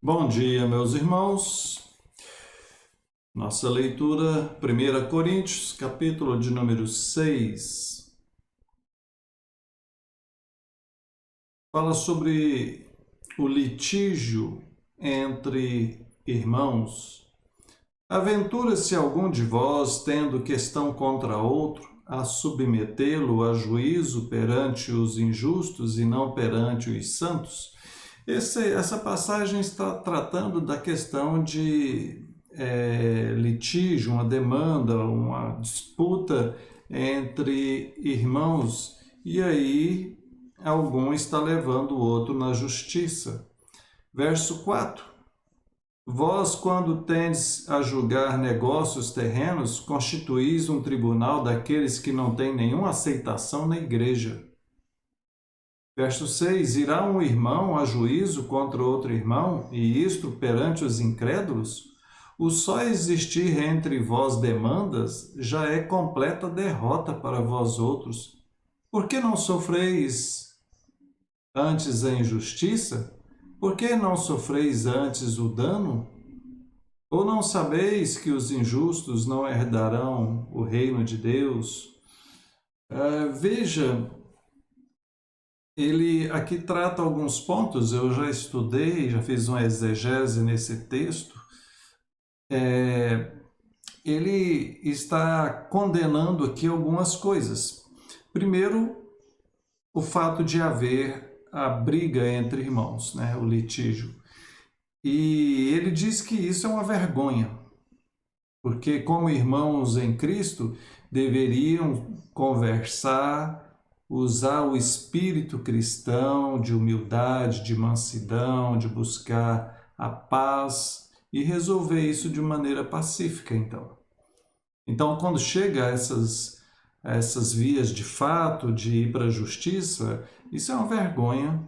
Bom dia, meus irmãos. Nossa leitura, 1 Coríntios, capítulo de número 6. Fala sobre o litígio entre irmãos. Aventura-se algum de vós, tendo questão contra outro, a submetê-lo a juízo perante os injustos e não perante os santos? Essa passagem está tratando da questão de litígio, uma demanda, uma disputa entre irmãos, e aí algum está levando o outro na justiça. Verso 4. Vós, quando tendes a julgar negócios terrenos, constituís um tribunal daqueles que não têm nenhuma aceitação na igreja. Verso 6, irá um irmão a juízo contra outro irmão, e isto perante os incrédulos? O só existir entre vós demandas já é completa derrota para vós outros. Por que não sofreis antes a injustiça? Por que não sofreis antes o dano? Ou não sabeis que os injustos não herdarão o reino de Deus? Veja, ele aqui trata alguns pontos, eu já estudei, já fiz uma exegese nesse texto. Ele está condenando aqui algumas coisas. Primeiro, o fato de haver a briga entre irmãos, né, o litígio. E ele diz que isso é uma vergonha, porque como irmãos em Cristo, deveriam conversar, usar o espírito cristão de humildade, de mansidão, de buscar a paz e resolver isso de maneira pacífica, então. Então, quando chega a essas vias de fato, de ir para a justiça, isso é uma vergonha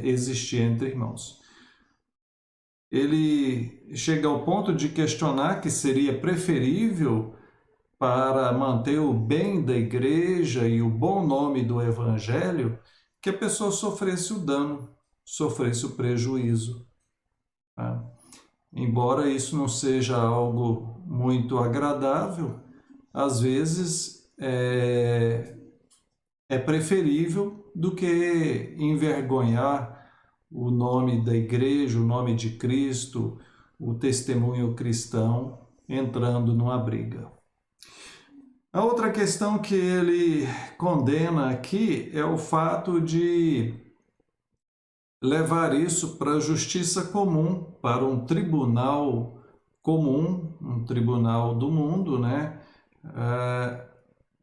existir entre irmãos. Ele chega ao ponto de questionar que seria preferível para manter o bem da igreja e o bom nome do evangelho, que a pessoa sofresse o dano, sofresse o prejuízo. Tá? Embora isso não seja algo muito agradável, às vezes é preferível do que envergonhar o nome da igreja, o nome de Cristo, o testemunho cristão, entrando numa briga. A outra questão que ele condena aqui é o fato de levar isso para a justiça comum, para um tribunal comum, um tribunal do mundo, né?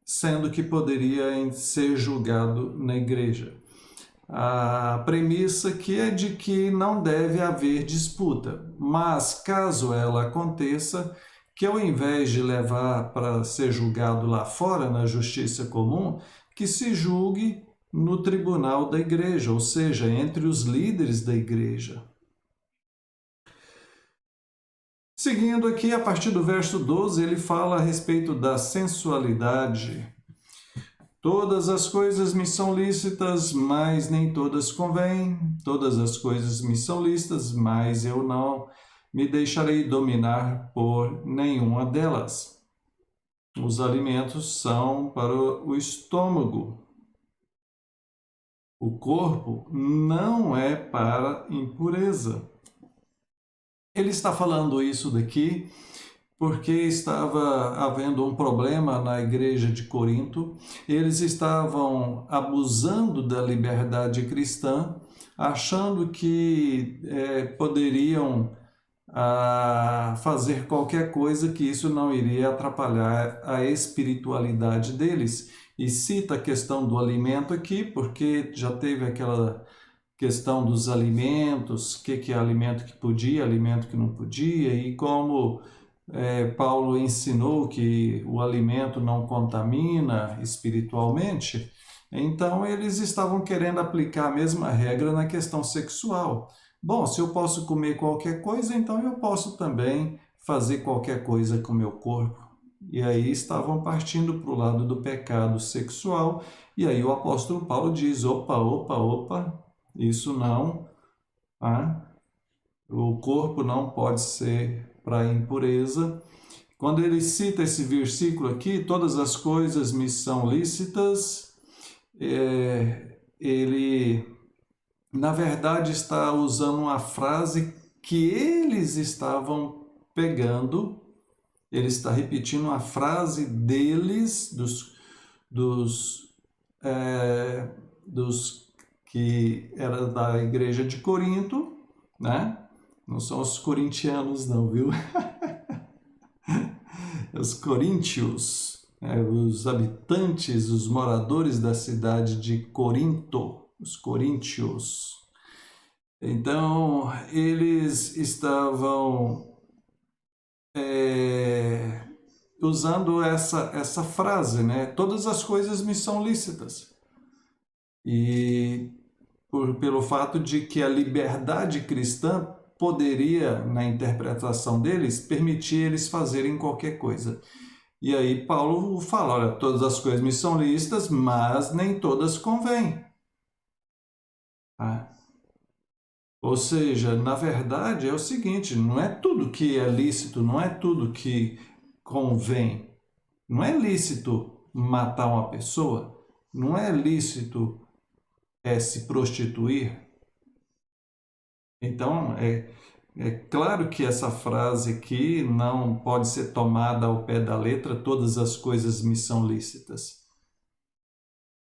Sendo que poderia ser julgado na igreja. A premissa aqui é de que não deve haver disputa, mas caso ela aconteça, que ao invés de levar para ser julgado lá fora, na justiça comum, que se julgue no tribunal da igreja, ou seja, entre os líderes da igreja. Seguindo aqui, a partir do verso 12, ele fala a respeito da sensualidade. Todas as coisas me são lícitas, mas nem todas convêm. Todas as coisas me são lícitas, mas eu não me deixarei dominar por nenhuma delas. Os alimentos são para o estômago. O corpo não é para impureza. Ele está falando isso daqui porque estava havendo um problema na igreja de Corinto. Eles estavam abusando da liberdade cristã, achando que poderiam fazer qualquer coisa, que isso não iria atrapalhar a espiritualidade deles. E cita a questão do alimento aqui, porque já teve aquela questão dos alimentos, o que é alimento que podia, alimento que não podia, e como Paulo ensinou que o alimento não contamina espiritualmente, então eles estavam querendo aplicar a mesma regra na questão sexual. Bom, se eu posso comer qualquer coisa, então eu posso também fazer qualquer coisa com o meu corpo. E aí estavam partindo para o lado do pecado sexual, e aí o apóstolo Paulo diz, opa, isso não tá? O corpo não pode ser para impureza. Quando ele cita esse versículo aqui, todas as coisas me são lícitas, ele, na verdade, está usando uma frase que eles estavam pegando, ele está repetindo a frase deles, dos que era da igreja de Corinto, né? Não são os corintianos não, viu? Os coríntios, os habitantes, os moradores da cidade de Corinto, os coríntios. Então, eles estavam usando essa frase, né? Todas as coisas me são lícitas. E pelo fato de que a liberdade cristã poderia, na interpretação deles, permitir eles fazerem qualquer coisa. E aí Paulo fala, olha, todas as coisas me são lícitas, mas nem todas convêm. Tá? Ou seja, na verdade é o seguinte, não é tudo que é lícito, não é tudo que convém. Não é lícito matar uma pessoa, não é lícito se prostituir. Então, é claro que essa frase aqui não pode ser tomada ao pé da letra, todas as coisas me são lícitas.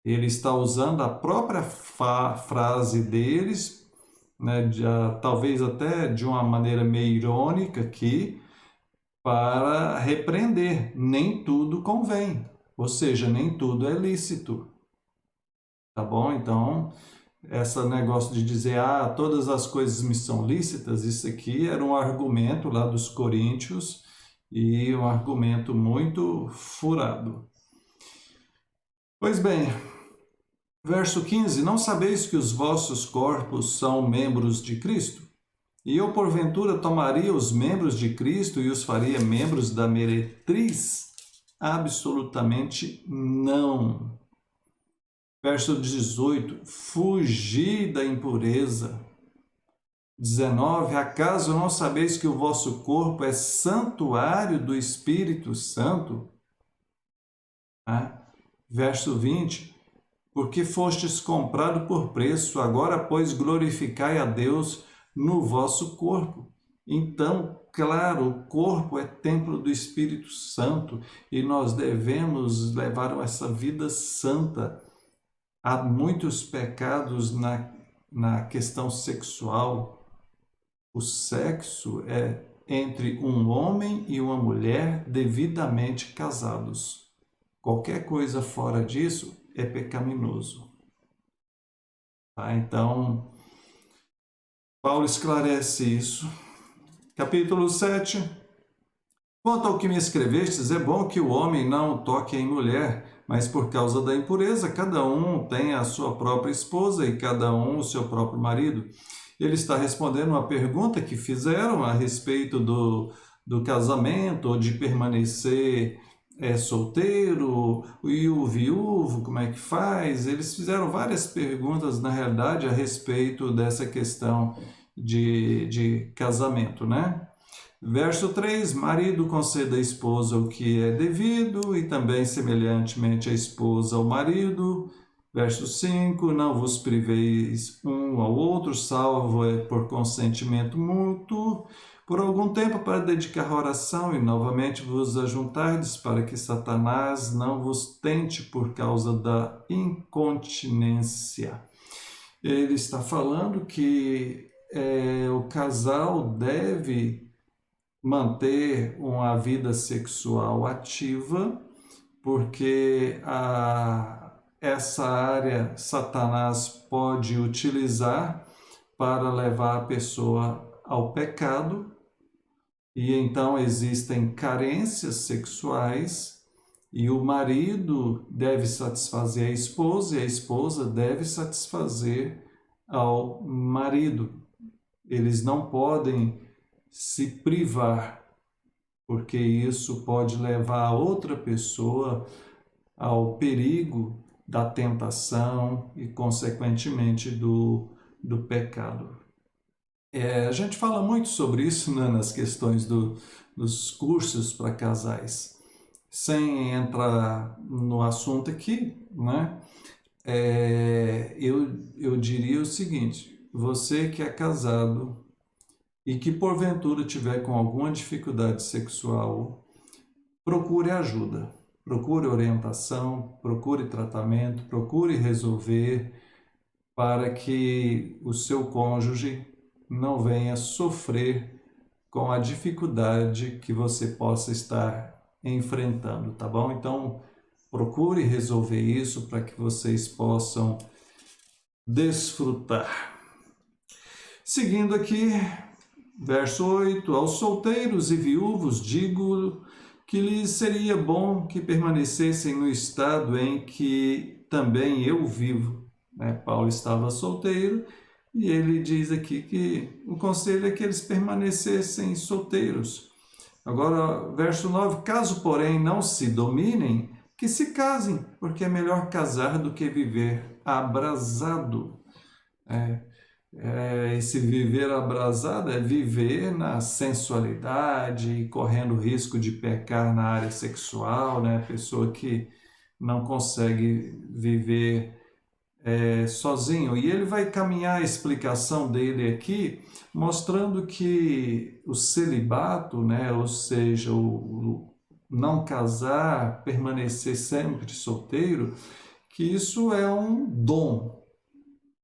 Ele está usando a própria frase deles, né, talvez até de uma maneira meio irônica aqui, para repreender. Nem tudo convém, ou seja, nem tudo é lícito. Tá bom? Então, esse negócio de dizer, todas as coisas me são lícitas, isso aqui era um argumento lá dos coríntios e um argumento muito furado. Pois bem, verso 15, não sabeis que os vossos corpos são membros de Cristo? E eu, porventura, tomaria os membros de Cristo e os faria membros da meretriz? Absolutamente não. Verso 18, fugi da impureza. 19, acaso não sabeis que o vosso corpo é santuário do Espírito Santo? Verso 20, porque fostes comprado por preço, agora, pois, glorificai a Deus no vosso corpo. Então, claro, o corpo é templo do Espírito Santo e nós devemos levar essa vida santa. Há muitos pecados na questão sexual. O sexo é entre um homem e uma mulher devidamente casados. Qualquer coisa fora disso é pecaminoso. Tá? Então, Paulo esclarece isso. Capítulo 7. Quanto ao que me escrevestes, é bom que o homem não toque em mulher, mas por causa da impureza, cada um tem a sua própria esposa e cada um o seu próprio marido. Ele está respondendo uma pergunta que fizeram a respeito do casamento, ou de permanecer solteiro, e o viúvo, como é que faz? Eles fizeram várias perguntas, na realidade, a respeito dessa questão de casamento, né? Verso 3, marido conceda à esposa o que é devido, e também semelhantemente a esposa ao marido. Verso 5, não vos priveis um ao outro, salvo por consentimento mútuo, por algum tempo para dedicar a oração, e novamente vos ajuntardes, para que Satanás não vos tente por causa da incontinência. Ele está falando que o casal deve manter uma vida sexual ativa, porque essa área Satanás pode utilizar para levar a pessoa ao pecado, e então existem carências sexuais, e o marido deve satisfazer a esposa, e a esposa deve satisfazer ao marido. Eles não podem se privar, porque isso pode levar a outra pessoa ao perigo da tentação e, consequentemente, do pecado. A gente fala muito sobre isso, né, nas questões dos cursos para casais. Sem entrar no assunto aqui, né, eu diria o seguinte: você que é casado e que porventura tiver com alguma dificuldade sexual, procure ajuda, procure orientação, procure tratamento, procure resolver para que o seu cônjuge não venha sofrer com a dificuldade que você possa estar enfrentando, tá bom? Então, procure resolver isso para que vocês possam desfrutar. Seguindo aqui, verso 8: aos solteiros e viúvos digo que lhes seria bom que permanecessem no estado em que também eu vivo. Paulo estava solteiro e ele diz aqui que o conselho é que eles permanecessem solteiros. Agora, verso 9: caso, porém, não se dominem, que se casem, porque é melhor casar do que viver abrasado. Esse viver abrasado é viver na sensualidade, correndo risco de pecar na área sexual, né? Pessoa que não consegue viver sozinho. E ele vai caminhar a explicação dele aqui, mostrando que o celibato, né? Ou seja, o não casar, permanecer sempre solteiro, que isso é um dom.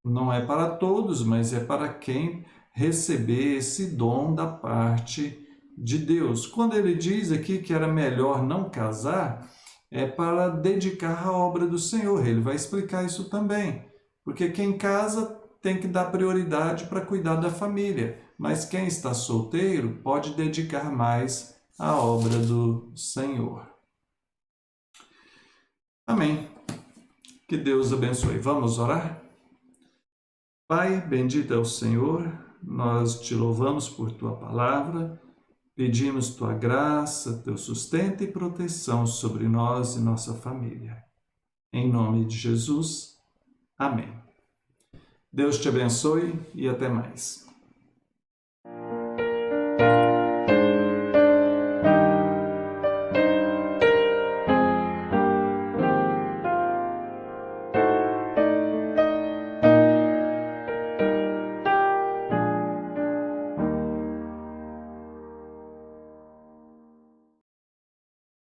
Não é para todos, mas é para quem receber esse dom da parte de Deus. Quando ele diz aqui que era melhor não casar, é para dedicar a obra do Senhor. Ele vai explicar isso também. Porque quem casa tem que dar prioridade para cuidar da família. Mas quem está solteiro pode dedicar mais à obra do Senhor. Amém. Que Deus abençoe. Vamos orar? Pai, bendito é o Senhor, nós te louvamos por tua palavra, pedimos tua graça, teu sustento e proteção sobre nós e nossa família. Em nome de Jesus, amém. Deus te abençoe e até mais.